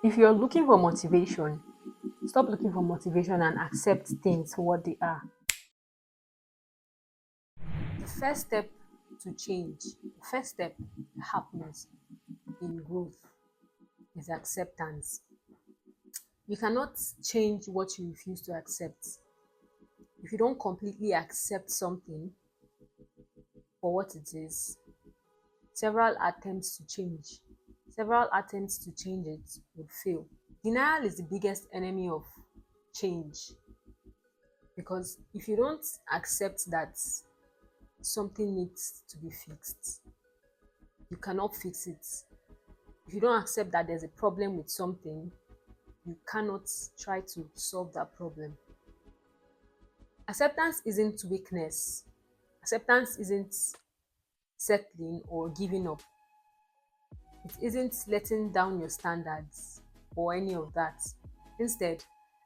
If you're looking for motivation, stop looking for motivation and accept things for what they are. The first step to change, the first step that happens in growth is acceptance. You cannot change what you refuse to accept. If you don't completely accept something for what it is, several attempts to change, several attempts to change it would fail. Denial is the biggest enemy of change because if you don't accept that something needs to be fixed, you cannot fix it. If you don't accept that there's a problem with something, you cannot try to solve that problem. Acceptance isn't weakness. Acceptance isn't settling or giving up. It isn't letting down your standards or any of that. Instead,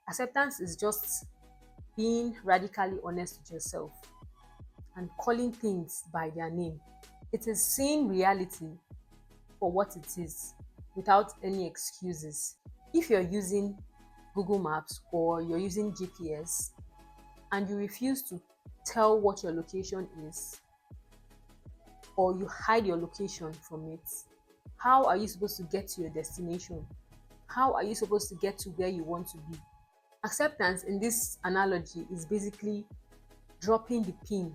acceptance is just being radically honest with yourself and calling things by their name. It is seeing reality for what it is without any excuses. If you're using Google Maps or you're using GPS and you refuse to tell what your location is or you hide your location from it, how are you supposed to get to your destination? How are you supposed to get to where you want to be? Acceptance in this analogy is basically dropping the pin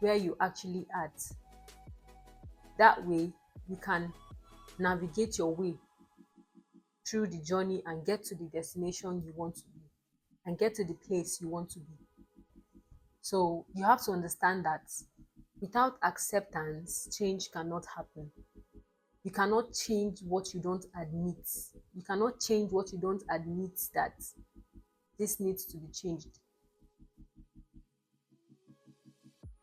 where you actually at. That way, you can navigate your way through the journey and get to the destination you want to be and get to the place you want to be. So you have to understand that without acceptance, change cannot happen. You cannot change what you don't admit. You cannot change what you don't admit that this needs to be changed.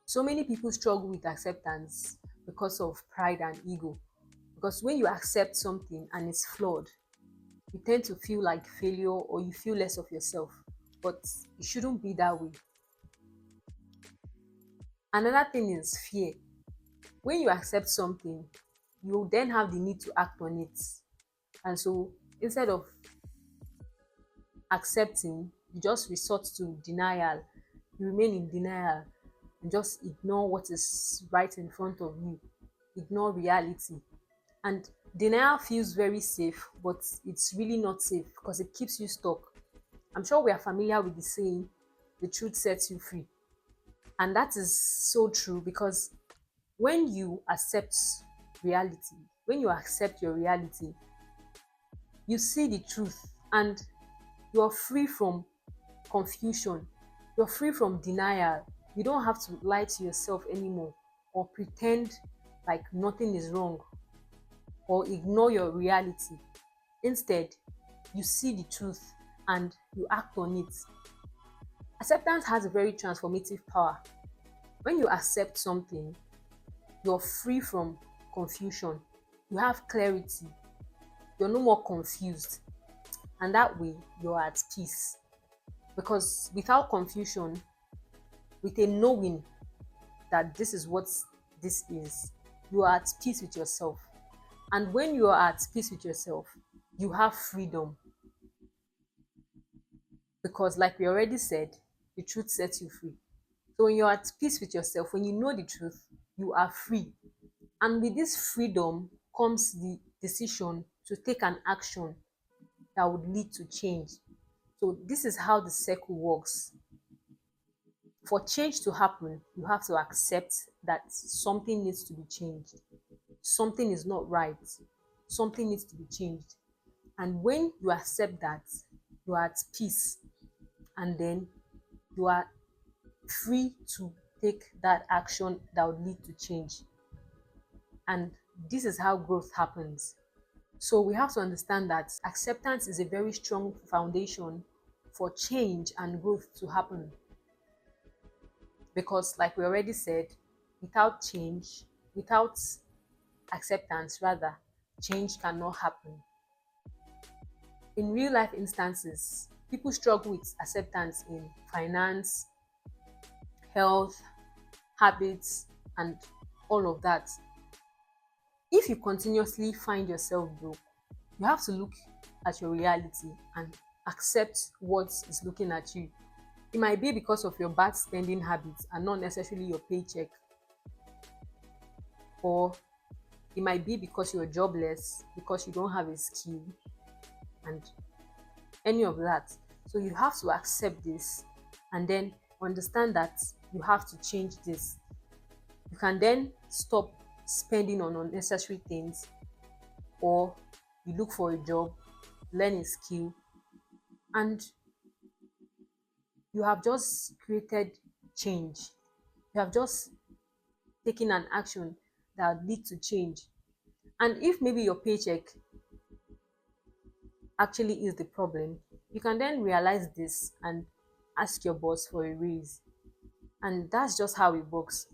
So many people struggle with acceptance because of pride and ego. Because when you accept something and it's flawed, you tend to feel like failure or you feel less of yourself. But it shouldn't be that way. Another thing is fear. When you accept something, you then have the need to act on it. And so instead of accepting, you just resort to denial. You remain in denial and just ignore what is right in front of you, ignore reality. And denial feels very safe, but it's really not safe because it keeps you stuck. I'm sure we are familiar with the saying, the truth sets you free. And that is so true because when you accept reality, when you accept your reality, you see the truth and you are free from confusion. You're free from denial. You don't have to lie to yourself anymore or pretend like nothing is wrong or ignore your reality. Instead, you see the truth and you act on it. Acceptance has a very transformative power. When you accept something, you're free from confusion. You have clarity. You're no more confused. And that way, you're at peace. Because without confusion, with a knowing that this is what this is, you are at peace with yourself. And when you are at peace with yourself, you have freedom. Because, like we already said, the truth sets you free. So, when you're at peace with yourself, when you know the truth, you are free. And with this freedom comes the decision to take an action that would lead to change. So, this is how the circle works. For change to happen, you have to accept that something needs to be changed. Something is not right. Something needs to be changed. And when you accept that, you are at peace and then you are free to take that action that would lead to change. And this is how growth happens. So we have to understand that acceptance is a very strong foundation for change and growth to happen. Because, like we already said, without change, without acceptance, rather, change cannot happen. In real life instances, people struggle with acceptance in finance, health, habits, and all of that. If you continuously find yourself broke, you have to look at your reality and accept what is looking at you. It might be because of your bad spending habits and not necessarily your paycheck, or it might be because you're jobless, because you don't have a skill, and any of that. So you have to accept this and then understand that you have to change this. You can then stop spending on unnecessary things, or you look for a job, learn a skill, and you have just created change. You have just taken an action that would lead to change. And if maybe your paycheck actually is the problem, you can then realize this and ask your boss for a raise. And that's just how it works.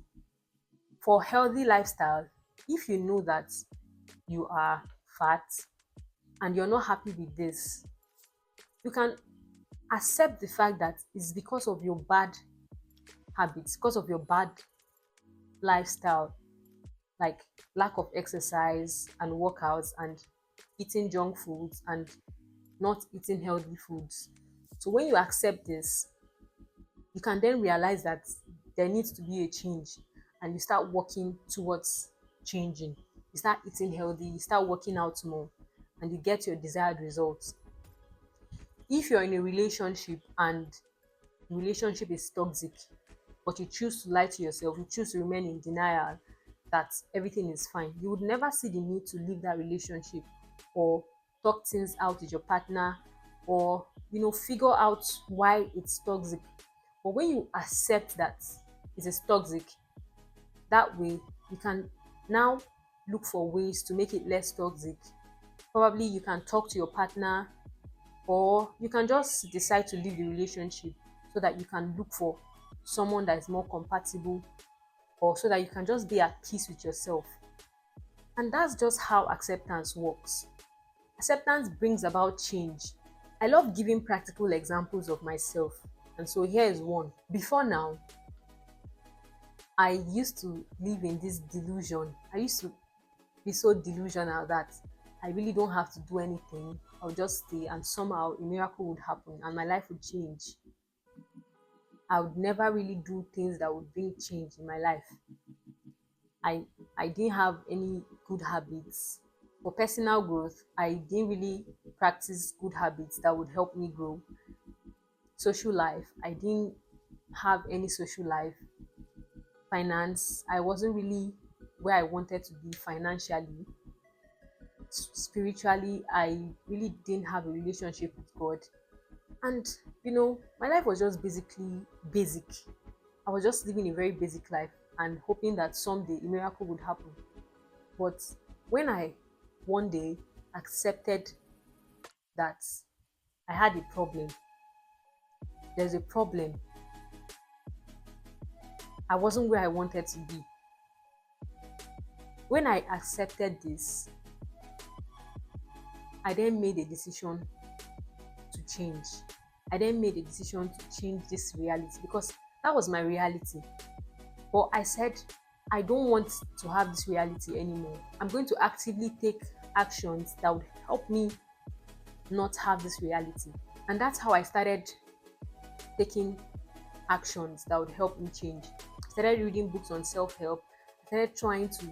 For healthy lifestyle, if you know that you are fat and you're not happy with this, you can accept the fact that it's because of your bad habits, because of your bad lifestyle, like lack of exercise and workouts and eating junk foods and not eating healthy foods. So when you accept this, you can then realize that there needs to be a change, and you start working towards changing. You start eating healthy, you start working out more, and you get your desired results. If you're in a relationship and the relationship is toxic, but you choose to lie to yourself, you choose to remain in denial that everything is fine, you would never see the need to leave that relationship or talk things out with your partner, or figure out why it's toxic. But when you accept that it is toxic, that way you can now look for ways to make it less toxic. Probably you can talk to your partner, or you can just decide to leave the relationship so that you can look for someone that is more compatible, or so that you can just be at peace with yourself. And that's just how acceptance works. Acceptance brings about change. I love giving practical examples of myself. And so here is one. Before now, I used to live in this delusion. I used to be so delusional that I really don't have to do anything. I'll just stay and somehow a miracle would happen and my life would change. I would never really do things that would bring change in my life. I I didn't have any good habits. For personal growth, I didn't really practice good habits that would help me grow. Social life, I didn't have any social life. Finance, I wasn't really where I wanted to be financially. Spiritually, I really didn't have a relationship with God. And my life was just basically basic. I was just living a very basic life and hoping that someday a miracle would happen. But when I one day accepted that I had a problem, there's a problem, I wasn't where I wanted to be. When I accepted this, I then made a decision to change. I then made a decision to change this reality, because that was my reality. But I said, I don't want to have this reality anymore. I'm going to actively take actions that would help me not have this reality. And that's how I started taking actions that would help me change. I started reading books on self help. I started trying to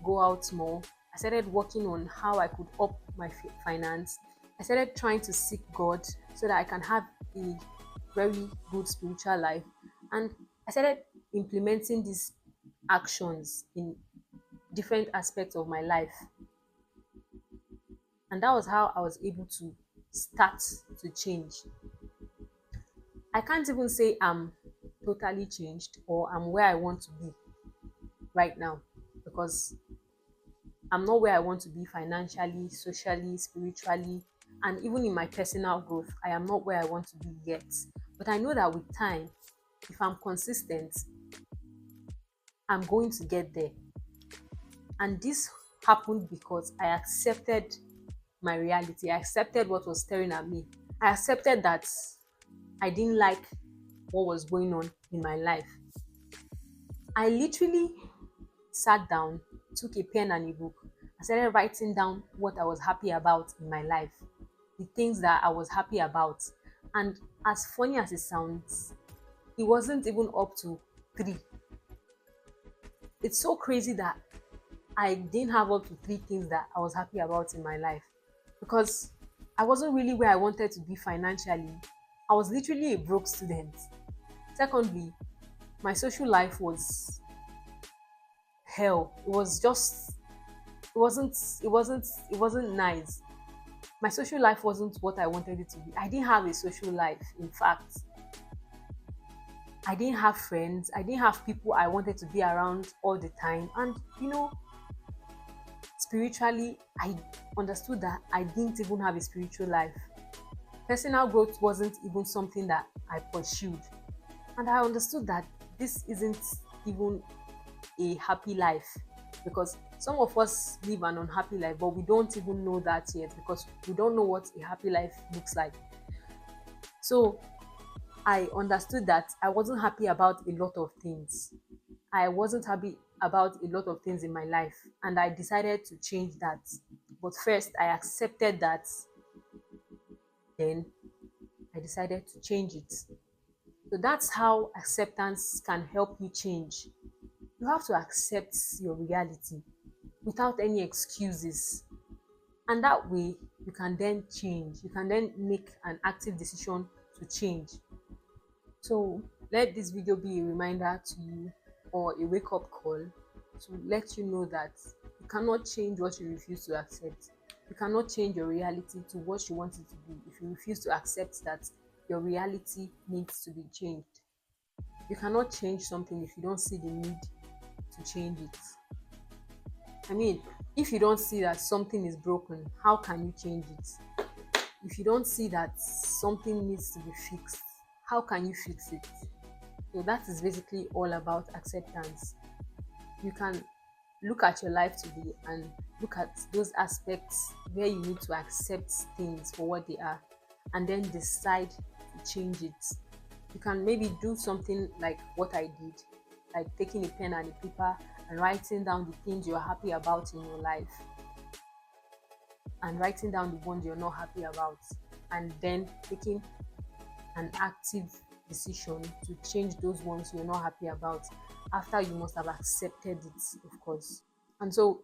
go out more. I started working on how I could up my finance. I started trying to seek God so that I can have a very good spiritual life. And I started implementing these actions in different aspects of my life. And that was how I was able to start to change. I can't even say I'm totally changed or I'm where I want to be right now, because I'm not where I want to be financially, socially, spiritually, and even in my personal growth. I am not where I want to be yet. But I know that with time, if I'm consistent, I'm going to get there. And this happened because I accepted my reality. I accepted what was staring at me. I accepted that I didn't like what was going on in my life. I literally sat down, took a pen and a book, I started writing down what I was happy about in my life. the things that I was happy about. And as funny as it sounds, it wasn't even up to three. It's so crazy that I didn't have up to three things that I was happy about in my life, because I wasn't really where I wanted to be financially. I was literally a broke student. Secondly, my social life was hell. It was just, it wasn't nice. My social life wasn't what I wanted it to be. I didn't have a social life. In fact, I didn't have friends. I didn't have people I wanted to be around all the time. And spiritually, I understood that I didn't even have a spiritual life. Personal growth wasn't even something that I pursued. And I understood that this isn't even a happy life, because some of us live an unhappy life, but we don't even know that yet because we don't know what a happy life looks like. So I understood that I wasn't happy about a lot of things. I wasn't happy about a lot of things in my life, and I decided to change that. But first, I accepted that, then I decided to change it. So that's how acceptance can help you change. You have to accept your reality without any excuses. And that way, you can then change. You can then make an active decision to change. So let this video be a reminder to you, or a wake up call to let you know that you cannot change what you refuse to accept. You cannot change your reality to what you want it to be if you refuse to accept that your reality needs to be changed. You cannot change something if you don't see the need to change it. I mean, if you don't see that something is broken, how can you change it? If you don't see that something needs to be fixed, how can you fix it? So that is basically all about acceptance. You can look at your life today and look at those aspects where you need to accept things for what they are, and then decide to change it. You can maybe do something like what I did, like taking a pen and a paper and writing down the things you're happy about in your life, and writing down the ones you're not happy about, and then taking an active decision to change those ones you're not happy about, after you must have accepted it, of course. And so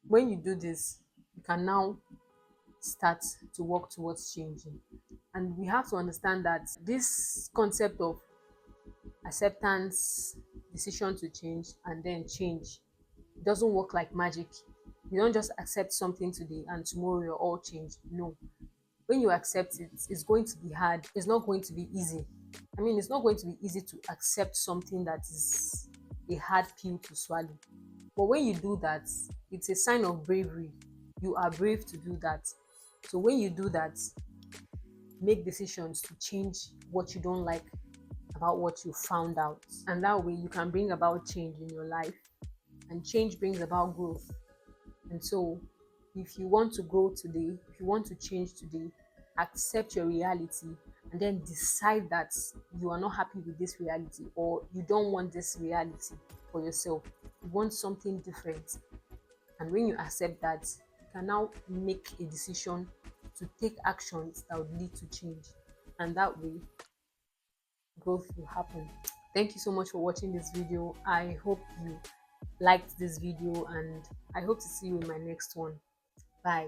when you do this, you can now start to work towards changing. And we have to understand that this concept of acceptance, decision to change, and then change doesn't work like magic. You don't just accept something today and tomorrow you're all changed. No. When you accept it, it's going to be hard. It's not going to be easy. I mean, it's not going to be easy to accept something that is a hard pill to swallow. But when you do that, it's a sign of bravery. You are brave to do that. So when you do that, make decisions to change what you don't like about what you found out. And that way you can bring about change in your life. And change brings about growth. And so if you want to grow today, if you want to change today, accept your reality and then decide that you are not happy with this reality, or you don't want this reality for yourself. You want something different. And when you accept that, you can now make a decision to take actions that would lead to change. And that way, growth will happen. Thank you so much for watching this video. I hope you liked this video, and I hope to see you in my next one. Bye.